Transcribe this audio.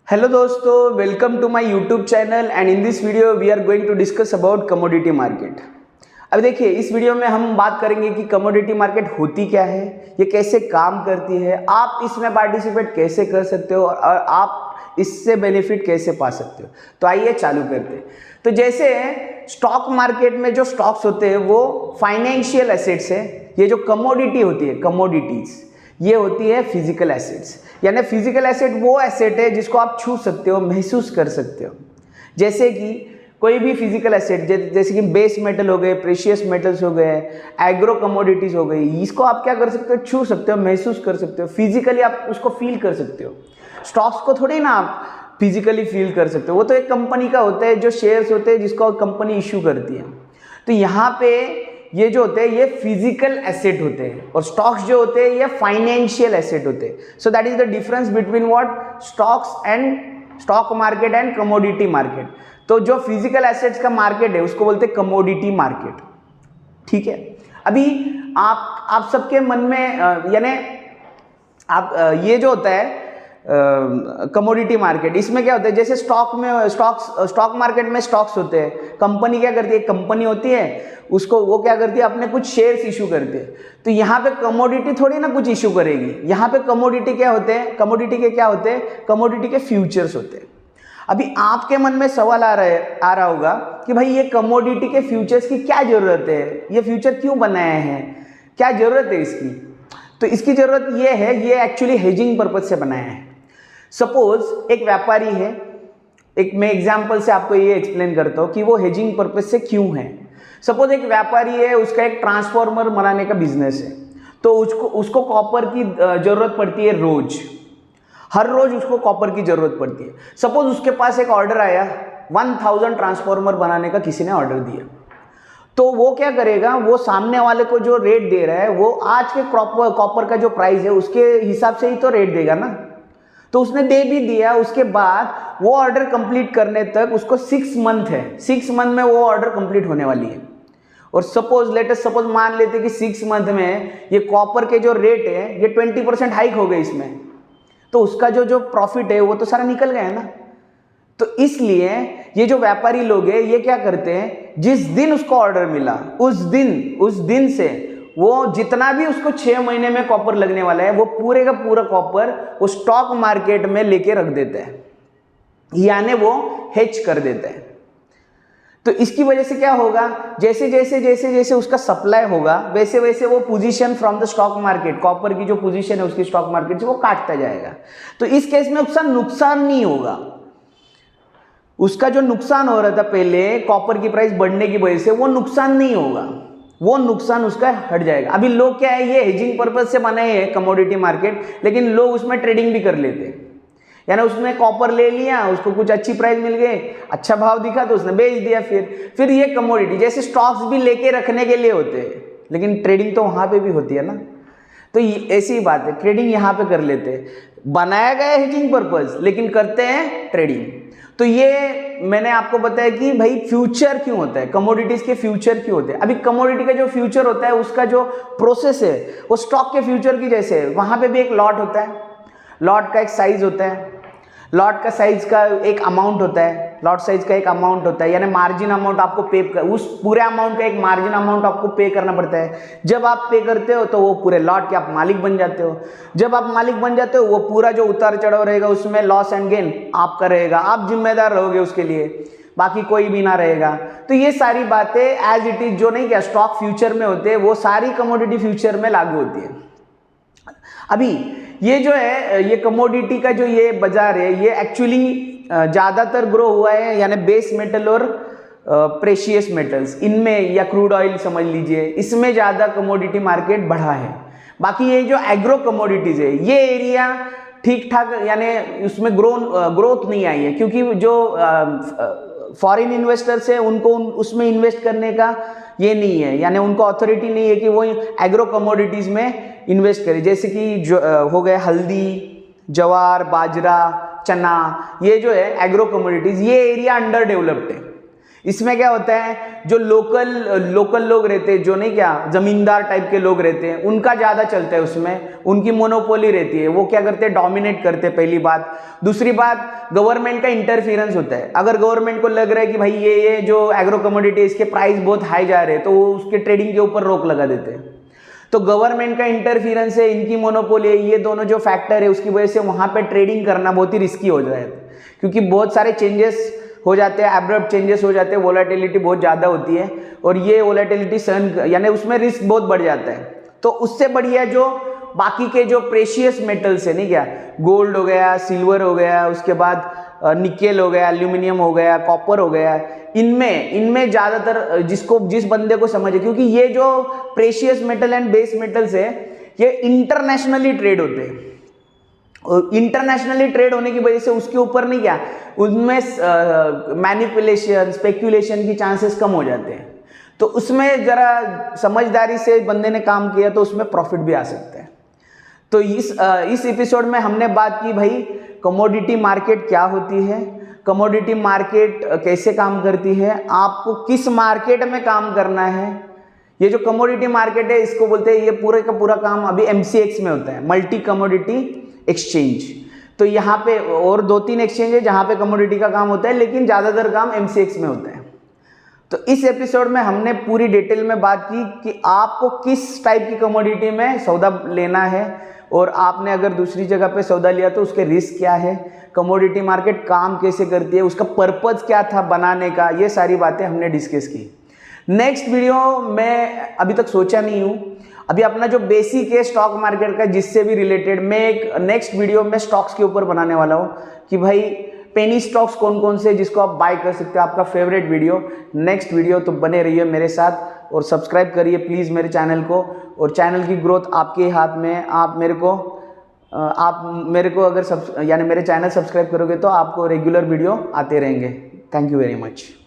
Hello दोस्तों, welcome to my YouTube channel and in this video we are going to discuss about commodity market. अब देखिए, इस video में हम बात करेंगे कि कमोडिटी मार्केट होती क्या है, ये कैसे काम करती है, आप इसमें पार्टिसिपेट कैसे कर सकते हो और आप इससे बेनिफिट कैसे पा सकते हो। तो आइए चालू करते हैं। तो जैसे स्टॉक मार्केट में जो स्टॉक्स होते हैं वो फाइनेंशियल एसेट्स है। ये जो कमोडिटी होती है, कमोडिटीज, ये होती है फिजिकल एसेट्स। यानी फिजिकल एसेट वो एसेट है जिसको आप छू सकते हो, महसूस कर सकते हो। जैसे कि कोई भी फिजिकल एसेट, जैसे कि बेस मेटल हो गए, प्रेशियस मेटल्स हो गए, एग्रो कमोडिटीज हो गई, इसको आप क्या कर सकते हो, छू सकते हो, महसूस कर सकते हो, फिजिकली आप उसको फील कर सकते हो। स्टॉक्स को थोड़ी ना आप फिजिकली फील कर सकते हो, वो तो एक कंपनी का होता है, जो शेयर्स होते हैं जिसको कंपनी इशू करती है। तो यहाँ पे ये जो होते हैं ये फिजिकल एसेट होते हैं और स्टॉक्स जो होते हैं ये फाइनेंशियल एसेट होते हैं। So that is the difference between what stocks and stock market and commodity market. तो जो फिजिकल एसेट्स का मार्केट है उसको बोलते हैं कमोडिटी मार्केट। ठीक है, अभी आप सबके मन में यानी आप ये जो होता है कमोडिटी मार्केट, इसमें क्या होता है, जैसे स्टॉक मार्केट में स्टॉक्स होते हैं। कंपनी क्या करती है, कंपनी होती है, उसको वो क्या करती है, अपने कुछ शेयर्स इशू करती है। तो यहाँ पे कमोडिटी थोड़ी ना कुछ इशू करेगी। यहाँ पे कमोडिटी क्या होते हैं, कमोडिटी के क्या होते हैं, कमोडिटी के फ्यूचर्स होते हैं। अभी आपके मन में सवाल आ रहा होगा कि भाई ये कमोडिटी के फ्यूचर्स की क्या जरूरत है, ये फ्यूचर क्यों बनाए हैं, क्या जरूरत है इसकी। तो इसकी जरूरत ये है, ये एक्चुअली हेजिंग पर्पज से बनाया है। सपोज एक व्यापारी है, एक मैं एग्जांपल से आपको ये एक्सप्लेन करता हूँ कि वो हेजिंग पर्पज से क्यों है। सपोज एक व्यापारी है, उसका एक ट्रांसफार्मर बनाने का बिजनेस है, तो उसको कॉपर की जरूरत पड़ती है रोज, हर रोज उसको कॉपर की जरूरत पड़ती है। सपोज उसके पास एक ऑर्डर आया, 1000 ट्रांसफार्मर बनाने का किसी ने ऑर्डर दिया, तो वो क्या करेगा, वो सामने वाले को जो रेट दे रहा है वो आज के कॉपर का जो प्राइस है उसके हिसाब से ही तो रेट देगा ना। तो उसने दे भी दिया, उसके बाद वो ऑर्डर कंप्लीट करने तक उसको 6 मंथ है, 6 मंथ में वो ऑर्डर कंप्लीट होने वाली है। और सपोज मान लेते कि 6 मंथ में ये कॉपर के जो रेट है ये 20% हाइक हो गए इसमें, तो उसका जो प्रॉफिट है वो तो सारा निकल गया है ना। तो इसलिए ये जो व्यापारी लोग हैं ये क्या करते हैं, जिस दिन उसको ऑर्डर मिला उस दिन से वो जितना भी उसको 6 महीने में कॉपर लगने वाला है वो पूरे का पूरा कॉपर वो स्टॉक मार्केट में लेके रख देते हैं, यानी वो हेज कर देते हैं। तो इसकी वजह से क्या होगा, जैसे जैसे उसका सप्लाई होगा वैसे वैसे वो position from the stock market, copper की जो पोजीशन है उसकी स्टॉक मार्केट से वो काटता जाएगा। तो इस केस में उसका नुकसान नहीं होगा, उसका जो नुकसान हो रहा था पहले कॉपर की प्राइस बढ़ने की वजह से वो नुकसान नहीं होगा, वो नुकसान उसका हट जाएगा। अभी लोग क्या है, ये हेजिंग पर्पज से बनाए हैं कमोडिटी मार्केट, लेकिन लोग उसमें ट्रेडिंग भी कर लेते हैं। यानी उसने कॉपर ले लिया, उसको कुछ अच्छी प्राइस मिल गई, अच्छा भाव दिखा तो उसने बेच दिया। फिर ये कमोडिटी जैसे स्टॉक्स भी लेके रखने के लिए होते हैं, लेकिन ट्रेडिंग तो वहां पे भी होती है ना। तो ऐसी ही बात है, ट्रेडिंग यहाँ पे कर लेते हैं, बनाया गया हेजिंग पर्पज लेकिन करते हैं ट्रेडिंग। तो ये मैंने आपको बताया कि भाई फ्यूचर क्यों होता है, कमोडिटीज के फ्यूचर क्यों होते हैं। अभी कमोडिटी का जो फ्यूचर होता है उसका जो प्रोसेस है वो स्टॉक के फ्यूचर की जैसे है। वहां पे भी एक लॉट होता है, लॉट का एक साइज होता है, लॉट का साइज का एक अमाउंट होता है, लॉट साइज का एक अमाउंट होता है, यानी मार्जिन अमाउंट आपको पे उस पूरे अमाउंट का एक मार्जिन अमाउंट आपको पे करना पड़ता है। जब आप पे करते हो तो वो पूरे लॉट के आप मालिक बन जाते हो। जब आप मालिक बन जाते हो वो पूरा जो उतार चढ़ाव रहेगा उसमें लॉस एंड गेन आपका रहेगा, आप जिम्मेदार रहोगे उसके लिए, बाकी कोई भी ना रहेगा। तो ये सारी बातें एज इट इज जो नहीं क्या स्टॉक फ्यूचर में होते हैं वो सारी कमोडिटी फ्यूचर में लागू होती है। अभी ये जो है, ये कमोडिटी का जो ये बाजार है ये एक्चुअली ज़्यादातर ग्रो हुआ है, यानी बेस मेटल और प्रेशियस मेटल्स इनमें, या क्रूड ऑयल समझ लीजिए, इसमें ज़्यादा कमोडिटी मार्केट बढ़ा है। बाकी ये जो एग्रो कमोडिटीज़ है ये एरिया ठीक ठाक, यानी उसमें ग्रोथ नहीं आई है, क्योंकि जो फॉरेन इन्वेस्टर्स है उनको उसमें इन्वेस्ट करने का ये नहीं है, यानी उनको अथॉरिटी नहीं है कि वो एग्रो कमोडिटीज़ में इन्वेस्ट करें। जैसे कि जो हो गए हल्दी, जवार, बाजरा, चना, ये जो है एग्रो कमोडिटीज, ये एरिया अंडर डेवलप्ड है। इसमें क्या होता है, जो लोकल लोग रहते हैं, जो नहीं क्या जमींदार टाइप के लोग रहते हैं, उनका ज़्यादा चलता है, उसमें उनकी मोनोपोली रहती है, वो क्या करते हैं, डोमिनेट करते हैं, पहली बात। दूसरी बात, गवर्नमेंट का इंटरफियरेंस होता है। अगर गवर्नमेंट को लग रहा है कि भाई ये जो एग्रो कमोडिटी इसके प्राइस बहुत हाई जा रहे हैं, तो वो उसके ट्रेडिंग के ऊपर रोक लगा देते हैं। तो गवर्नमेंट का इंटरफियरेंस है, इनकी मोनोपोली है, ये दोनों जो फैक्टर है उसकी वजह से वहाँ पे ट्रेडिंग करना बहुत ही रिस्की हो जाए, क्योंकि बहुत सारे चेंजेस हो जाते हैं, एब्रप्ट चेंजेस हो जाते हैं, वोलेटिलिटी बहुत ज़्यादा होती है, और ये वोलेटिलिटी सहन यानी उसमें रिस्क बहुत बढ़ जाता है। तो उससे बढ़िया जो बाकी के जो प्रेशियस मेटल्स है, नहीं क्या, गोल्ड हो गया, सिल्वर हो गया, उसके बाद निकेल हो गया, एल्यूमिनियम हो गया, कॉपर हो गया, इनमें ज़्यादातर जिस बंदे को समझ है, क्योंकि ये जो precious metal and base metals है ये इंटरनेशनली ट्रेड होते हैं, और इंटरनेशनली ट्रेड होने की वजह से उसके ऊपर नहीं क्या, उनमें मैनिपुलेशन, स्पेक्यूलेशन की चांसेस कम हो जाते हैं। तो उसमें जरा समझदारी से बंदे ने काम किया तो उसमें प्रॉफिट भी आ सकता है। तो इस एपिसोड में हमने बात की भाई कमोडिटी मार्केट क्या होती है, कमोडिटी मार्केट कैसे काम करती है, आपको किस मार्केट में काम करना है। ये जो कमोडिटी मार्केट है इसको बोलते हैं, ये पूरे का पूरा काम अभी MCX में होता है, मल्टी कमोडिटी एक्सचेंज। तो यहाँ पे और 2-3 एक्सचेंज है जहाँ पे कमोडिटी का काम होता है, लेकिन ज़्यादातर काम MCX में होता है। तो इस एपिसोड में हमने पूरी डिटेल में बात की कि आपको किस टाइप की कमोडिटी में सौदा लेना है, और आपने अगर दूसरी जगह पे सौदा लिया तो उसके रिस्क क्या है, कमोडिटी मार्केट काम कैसे करती है, उसका पर्पज़ क्या था बनाने का, ये सारी बातें हमने डिस्कस की। नेक्स्ट वीडियो में अभी तक सोचा नहीं हूँ, अभी अपना जो बेसिक है स्टॉक मार्केट का, जिससे भी रिलेटेड मैं एक नेक्स्ट वीडियो में स्टॉक्स के ऊपर बनाने वाला हूँ कि भाई पेनी स्टॉक्स कौन कौन से जिसको आप बाय कर सकते हो, आपका फेवरेट वीडियो, नेक्स्ट वीडियो। तो बने रहिए मेरे साथ और सब्सक्राइब करिए प्लीज़ मेरे चैनल को, और चैनल की ग्रोथ आपके हाथ में है। आप मेरे को अगर यानी मेरे चैनल सब्सक्राइब करोगे तो आपको रेगुलर वीडियो आते रहेंगे। Thank you very much.